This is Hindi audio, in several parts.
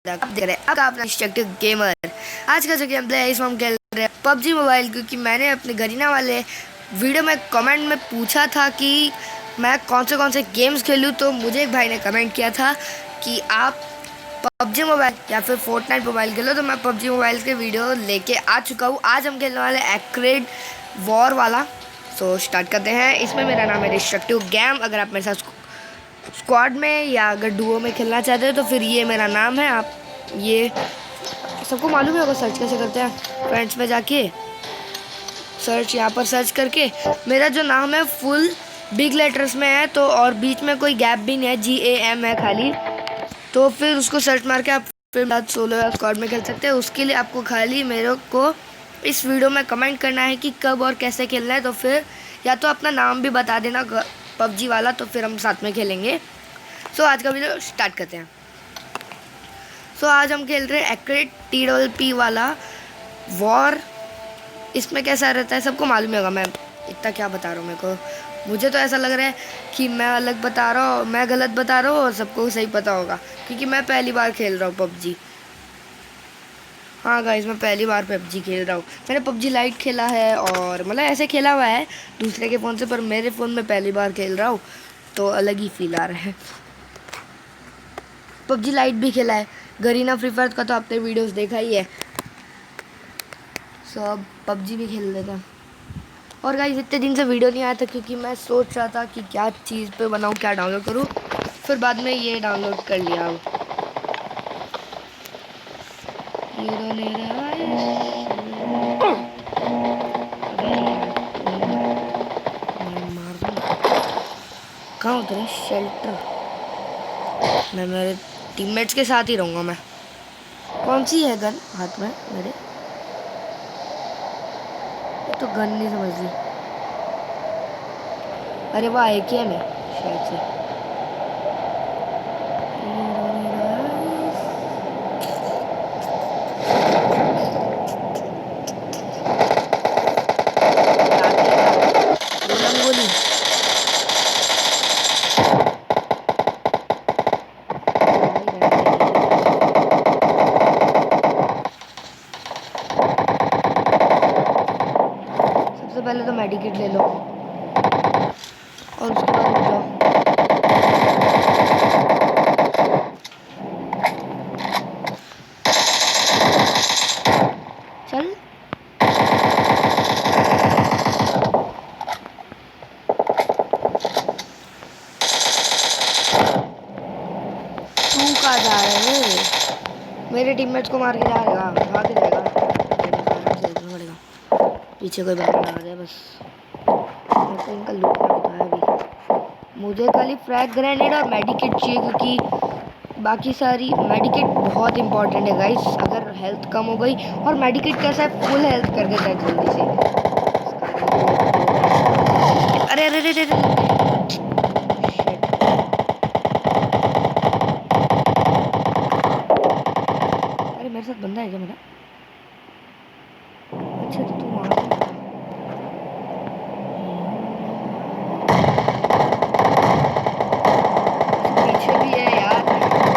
आप देख रहे हैं अब आप डिस्ट्रक्टिव गेमर। आज का जो गेम प्ले है इसमें हम खेल रहे हैं पबजी मोबाइल, क्योंकि मैंने अपने गरीना वाले वीडियो में कमेंट में पूछा था कि मैं कौन से गेम्स खेलूं, तो मुझे एक भाई ने कमेंट किया था कि आप पबजी मोबाइल या फिर फोर्टनाइट मोबाइल खेलो। तो मैं पबजी मोबाइल के वीडियो लेके आ चुका हूँ। आज हम खेलने वाले एक्रेड वॉर वाला। सो स्टार्ट करते हैं। इसमें मेरा नाम है डिस्ट्रक्टिव गेम। अगर आप मेरे साथ स्क्वाड में या अगर डुओ में खेलना चाहते हो तो फिर ये मेरा नाम है। आप ये सबको मालूम ही होगा सर्च कैसे करते हैं। फ्रेंड्स में जाके सर्च, यहाँ पर सर्च करके मेरा जो नाम है फुल बिग लेटर्स में है, तो और बीच में कोई गैप भी नहीं है, GAM है खाली। तो फिर उसको सर्च मार के आप फिर बाद सोलो या स्क्वाड में खेल सकते हैं। उसके लिए आपको खाली मेरे को इस वीडियो में कमेंट करना है कि कब और कैसे खेलना है। तो फिर या तो अपना नाम भी बता देना पबजी वाला, तो फिर हम साथ में खेलेंगे। सो आज का वीडियो स्टार्ट करते हैं। सो आज हम खेल रहे हैं एक्रेड TPP वाला वॉर। इसमें कैसा रहता है सबको मालूम ही होगा। मैं इतना क्या बता रहा हूँ, मेरे को मुझे तो ऐसा लग रहा है कि मैं अलग बता रहा हूँ, मैं गलत बता रहा हूँ और सबको सही पता होगा, क्योंकि मैं पहली बार खेल रहा हूँ पबजी। हाँ गाइस, मैं पहली बार पबजी खेल रहा हूँ। मैंने पबजी लाइट खेला है और मतलब ऐसे खेला हुआ है दूसरे के फ़ोन से, पर मेरे फ़ोन में पहली बार खेल रहा हूँ तो अलग ही फील आ रहा है। पबजी लाइट भी खेला है, गरीना फ्री फायर का तो आपने वीडियोस देखा ही है। सो अब पबजी भी खेल लेता हूँ। और गाइस इतने दिन से वीडियो नहीं आया था क्योंकि मैं सोच रहा था कि क्या चीज़ पे बनाऊँ, क्या डाउनलोड करूँ। फिर बाद में ये डाउनलोड कर लिया। अब कहाँ उतरे शेल्टर? मैं मेरे टीममेट्स के साथ ही रहूँगा। मैं कौन सी है गन हाथ में मेरे? तो गन नहीं समझ ली। अरे वाह, AKM है शायद से। गोली सबसे पहले तो मेडिकेट ले लो और उसके बाद रुक जाओ। चल तू कहाँ जा रहे हैं? मेरे टीममेट्स को मार के जाएगा, भाग के जाएगा। देखना पड़ेगा पीछे कोई बंदा आ जाए बस। मेरे को इनका लूट होता है अभी। मुझे खाली फ्रैग ग्रेनेड और मेडिकेट चाहिए, क्योंकि बाकी सारी मेडिकेट बहुत इंपॉर्टेंट है गाइस। अगर हेल्थ कम हो गई, और मेडिकेट कैसा है, फुल हेल्थ कर देता है जल्दी से। अरे अरे अरे अरे अरे मेरे साथ बंदा है क्या मेरा? अच्छा तो तू वहाँ पीछे भी है यार।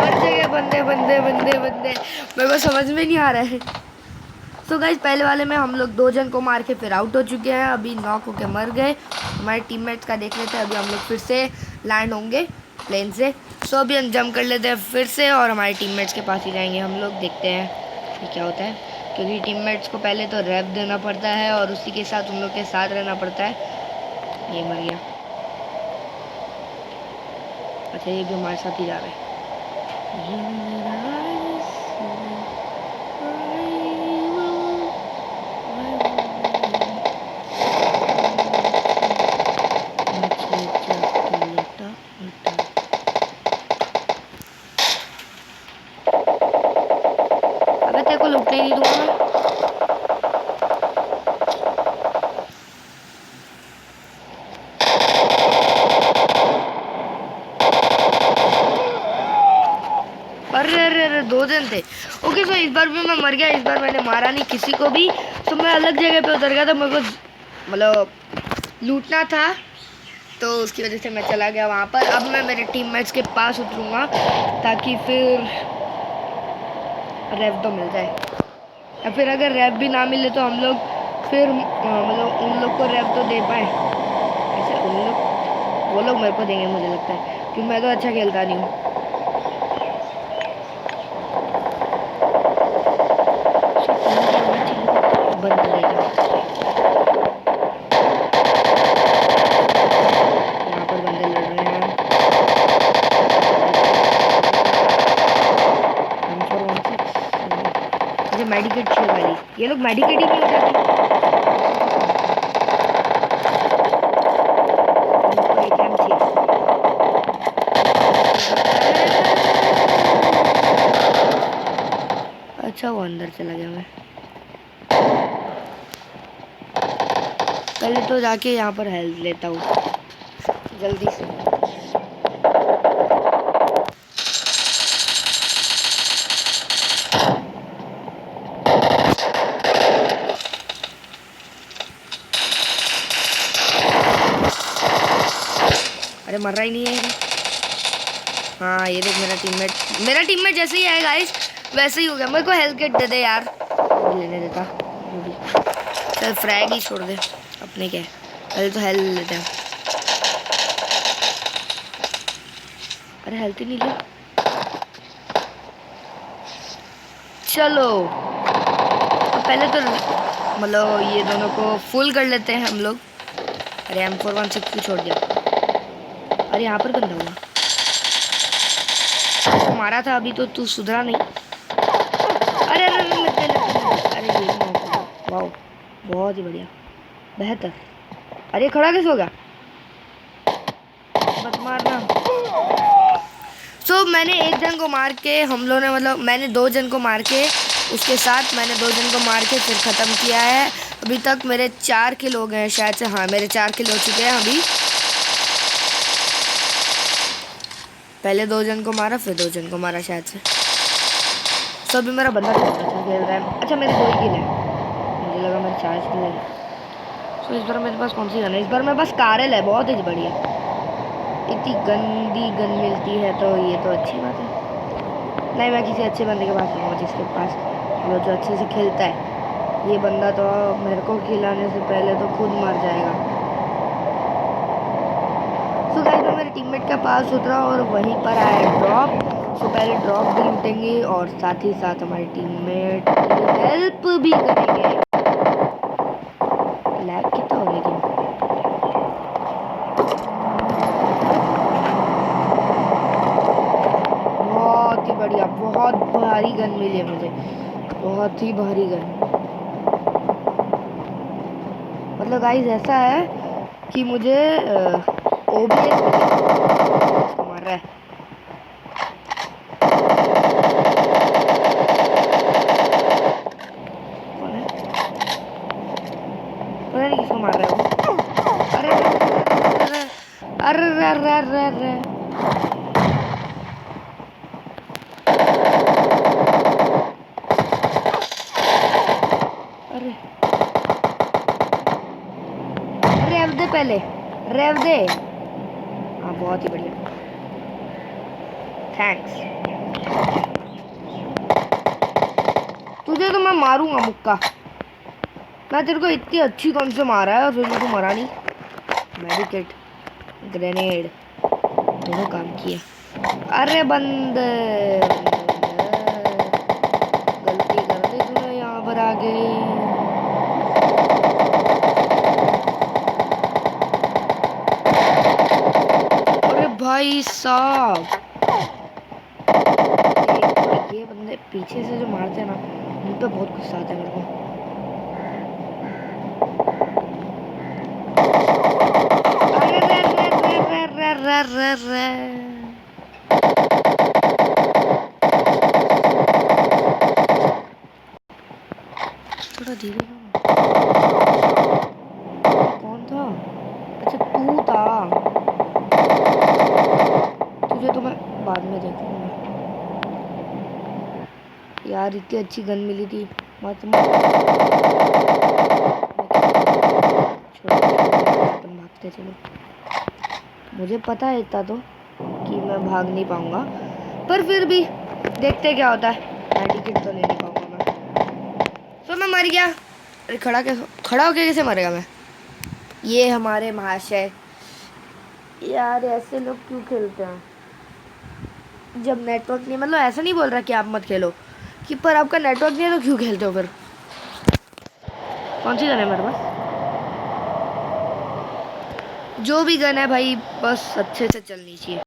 हर जगह बंदे बंदे बंदे बंदे, मेरे को समझ में नहीं आ रहा है। सो गाइस पहले वाले में हम लोग 2 जन को मार के फिर आउट हो चुके हैं। अभी नॉक होके मर गए। हमारे टीममेट्स का देख लेते हैं। अभी हम लोग फिर से लैंड होंगे प्लेन से। सो अभी हम जंप कर लेते हैं फिर से और हमारे टीममेट्स के पास ही जाएंगे हम लोग। देखते हैं कि क्या होता है, क्योंकि टीममेट्स को पहले तो रैप देना पड़ता है और उसी के साथ उन लोग के साथ रहना पड़ता है। ये मर गया। अच्छा ये भी हमारे साथ ही जा रहा है। अबे तेरे को लूटने नहीं दूंगा मैं। अरे अरे अरे 2 जन थे। ओके सो इस बार भी मैं मर गया। इस बार मैंने मारा नहीं किसी को भी। तो मैं अलग जगह पे उतर गया था। मेरे को मतलब लूटना था, तो उसकी वजह से मैं चला गया वहाँ पर। अब मैं मेरे टीममेट्स के पास उतरूँगा ताकि फिर रैप तो मिल जाए, या फिर अगर रैप भी ना मिले तो हम लोग फिर मतलब उन लोग को रैप तो दे पाए। ऐसे उन लोग, वो लोग मेरे को देंगे मुझे लगता है, क्योंकि मैं तो अच्छा खेलता नहीं हूँ। बंद कर देता हूँ। यहाँ पर बंदे लड़ रहे हैं। मुझे मेडिकेट चाहिए भाई, ये लोग मेडिकेट ही नहीं उठाते। इनको एक एम चाहिए। अच्छा वो अंदर चला गया। मैं पहले तो जाके यहाँ पर हेल्प लेता हूँ जल्दी से। अरे मर रहा ही नहीं है ये। हाँ ये देख मेरा टीममेट जैसे ही है गाइस वैसे ही हो गया। मेरे को हेल्थ किट दे दे यार, लेने देता वो भी। चल फ्रैग ही छोड़ दे, अपने क्या है, पहले तो हेल्थ लेते हैं। अरे हेल्थ ही नहीं ले। चलो तो पहले तो मतलब ये दोनों को फुल कर लेते हैं हम लोग। अरे M416 क्यों छोड़ दिया। अरे यहाँ पर बंदा हुआ, मारा था अभी तो तू सुधरा नहीं। अरे अरे अरे ये वाओ बहुत ही बढ़िया, बेहतर। अरे खड़ा कैसे होगा, मत मारना। मैंने एक जन को मार के, हम लोगों ने मतलब मैंने 2 जन को मार के, उसके साथ मैंने 2 जन को मार के फिर ख़त्म किया है। अभी तक मेरे 4 किल हो गए हैं शायद से। हाँ मेरे 4 किल हो चुके हैं अभी। पहले 2 जन को मारा फिर 2 जन को मारा शायद से। अभी मेरा बंदा बहुत अच्छा खेल रहा है। अच्छा मेरे 2 ही किल है, मुझे लगा मेरे 4 किल है। इस बार मेरे पास कौन सी गन है, इस बार मेरे पास कारल है, बहुत ही बढ़िया। इतनी गंदी गन मिलती है तो ये तो अच्छी बात है। नहीं मैं किसी अच्छे बंदे के पास जाऊँगा जिसके पास वो जो अच्छे से खेलता है। ये बंदा तो मेरे को खिलाने से पहले तो खुद मर जाएगा। गाइस मैं मेरे टीममेट के पास उतरा और वहीं पर आया ड्रॉप। पहले ड्रॉप भी लूटेंगे और साथ ही साथ हमारे टीममेट की हेल्प भी करेंगे। लैग कितना हो गया। बहुत ही बढ़िया, बहुत भारी गन मिली है मुझे, बहुत ही भारी गन। मतलब गाइस ऐसा है कि मुझे OBS मार रहा है। कौन है, पता नहीं किसको मार रहा है वो। अरे अरे अरे अरे अरे अरे अरे रेव दे, पहले रेव दे। हाँ बहुत ही बढ़िया, थैंक्स। तुझे तो मैं मारूंगा मुक्का। मैं तेरे को इतनी अच्छी कौन से मारा है और फिर तू मरा नहीं। मेडिकेट ग्रेनेड दोनों काम किए। अरे बंदे गलती कर दी तूने, यहाँ पर आ गई। अरे भाई साहब ये बंदे पीछे से जो मारते हैं ना उन पे बहुत गुस्सा आता है मेरे को। थोड़ा धीरे कौन था, अच्छा तू था, तुझे तो मैं बाद में देखूंगा। यार इतनी अच्छी गन मिली थी, मत भागते चलो। मुझे पता है इतना तो कि मैं भाग नहीं पाऊंगा, पर फिर भी देखते क्या होता है। किट तो ले नहीं पाऊंगा मैं। तो मैं मर गया। अरे खड़ा होके कैसे मरेगा मैं? ये हमारे महाशय, यार ऐसे लोग क्यों खेलते हैं जब नेटवर्क नहीं, मतलब ऐसा नहीं बोल रहा कि आप मत खेलो कि, पर आपका नेटवर्क नहीं है तो क्यों खेलते हो फिर? कौन सी गन है मेरे पास? जो भी गन है भाई बस अच्छे से चलनी चाहिए।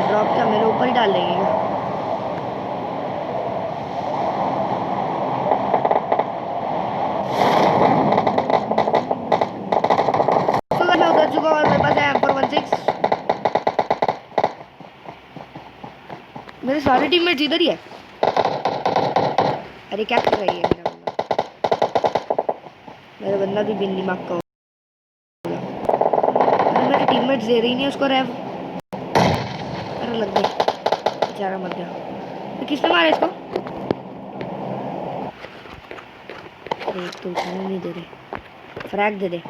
ड्रॉप क्या मेरे ऊपर ही डाल देंगे क्या? मैं उतर चुका और मेरे पास है M416। मेरे सारे टीममेट्स इधर ही है। अरे क्या कर रही है मेरा बंदा भी बिन दिमाग का होगा। अरे मेरे टीममेट्स दे रही नहीं उसको रेव। अरे लग गई, बेचारा मर गया। तो किसने मारा इसको? एक तो उठाने नहीं दे रहे, फ्रैग दे दे।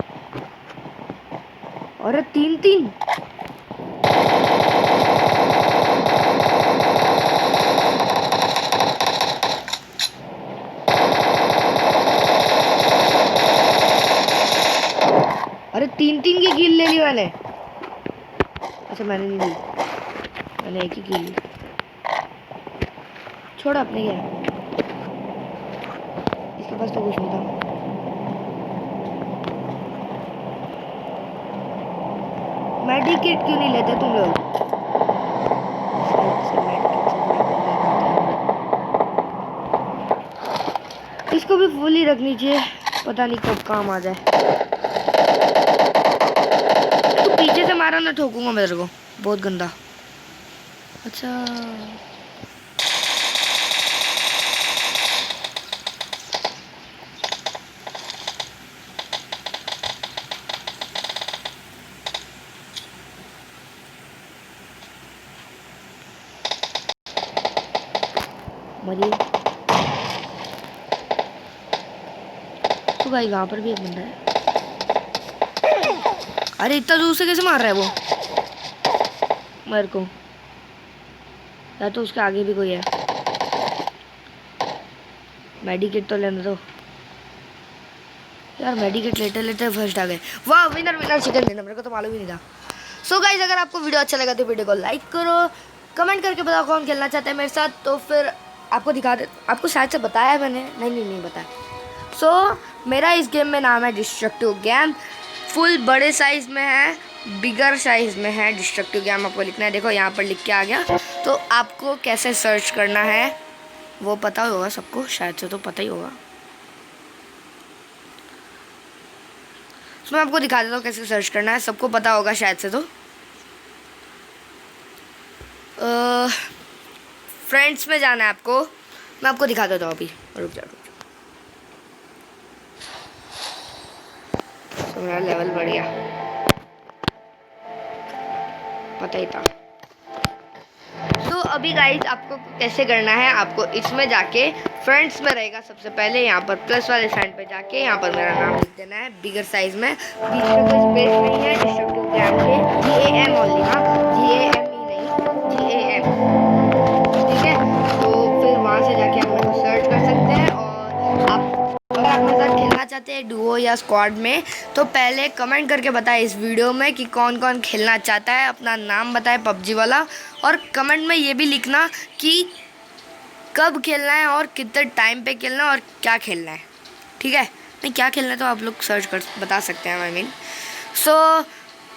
और 3-3 अरे 3-3 की किल ले ली मैंने। अच्छा मैंने नहीं ली, मैंने एक ही किल ली। छोड़ अपने, क्या इसके पास तो कुछ नहीं था। मेडिकेट क्यों नहीं लेते तुम लोग? इसको भी फुल ही रखनी चाहिए, पता नहीं कब काम आ जाए। तो पीछे से मारा ना, ठोकूंगा मेरे को, बहुत गंदा। अच्छा मरिए। तो भाई यहाँ पर भी एक बंदा है। अरे इतना दूर से कैसे मार रहा है वो मेरे को? या तो उसके आगे भी कोई है। मेडिकेट तो लेने दो यार, मेडिकेट लेते लेते फर्स्ट आ गए। वाह विनर विनर चिकन डिनर, मेरे को तो मालूम ही नहीं था। सो गाइस अगर आपको वीडियो अच्छा लगा तो वीडियो को लाइक करो, कमेंट करके बताओ कौन खेलना चाहते हैं मेरे साथ, तो फिर आपको दिखा दे। आपको शायद से बताया है मैंने, नहीं बताया। सो मेरा इस गेम में नाम है डिस्ट्रक्टिव गेम। फुल बड़े साइज़ में है, बिगर साइज़ में है डिस्ट्रक्टिव गेम। आपको लिखना है, देखो यहाँ पर लिख के आ गया। तो आपको कैसे सर्च करना है वो पता होगा सबको, शायद से तो पता ही होगा। मैं आपको दिखा देता हूँ कैसे सर्च करना है, सबको पता होगा शायद से। तो फ्रेंड्स में जाना है आपको, मैं आपको दिखा देता हूँ अभी, रुक जाओ। तो मेरा लेवल बढ़ गया, पता ही था। तो अभी गाइस आपको कैसे करना है, आपको इसमें जाके फ्रेंड्स में रहेगा सबसे पहले, यहाँ पर प्लस वाले साइन पे जाके यहाँ पर मेरा नाम लिख देना है बिगर साइज में, बीच में कोई स्पेस नहीं है, डिस्ट्रक्टिव गेम के GAM ओनली, हाँ GAME नहीं GAM, ठीक है। तो फिर वहाँ से जाके आप मेरे को सर्च कर सकते हैं। और आप अगर आप मेरे साथ खेलना चाहते हैं डुओ या स्क्वाड में, तो पहले कमेंट करके बताएं इस वीडियो में कि कौन कौन खेलना चाहता है, अपना नाम बताएं PUBG वाला, और कमेंट में ये भी लिखना कि कब खेलना है और कितने टाइम पे खेलना है और क्या खेलना है, ठीक है। नहीं क्या खेलना है तो आप लोग सर्च कर बता सकते हैं, आई मीन। सो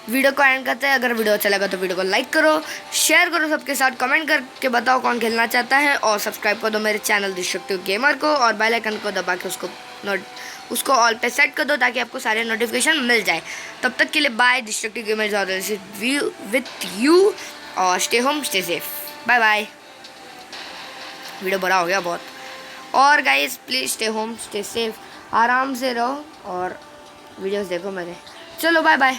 वीडियो को एंड करते हैं। अगर वीडियो अच्छा लगा तो वीडियो को लाइक करो, शेयर करो सबके साथ, कमेंट करके बताओ कौन खेलना चाहता है, और सब्सक्राइब कर दो मेरे चैनल डिस्ट्रक्टिव गेमर को, और बेल आइकन को दबा के उसको ऑल पे सेट कर दो ताकि आपको सारे नोटिफिकेशन मिल जाए। तब तक के लिए bye, destructive gamers with you, और stay home stay safe, bye bye. Video बड़ा हो गया बहुत, और guys please stay home stay safe, आराम से रहो और वीडियोस देखो मेरे। चलो बाय बाय।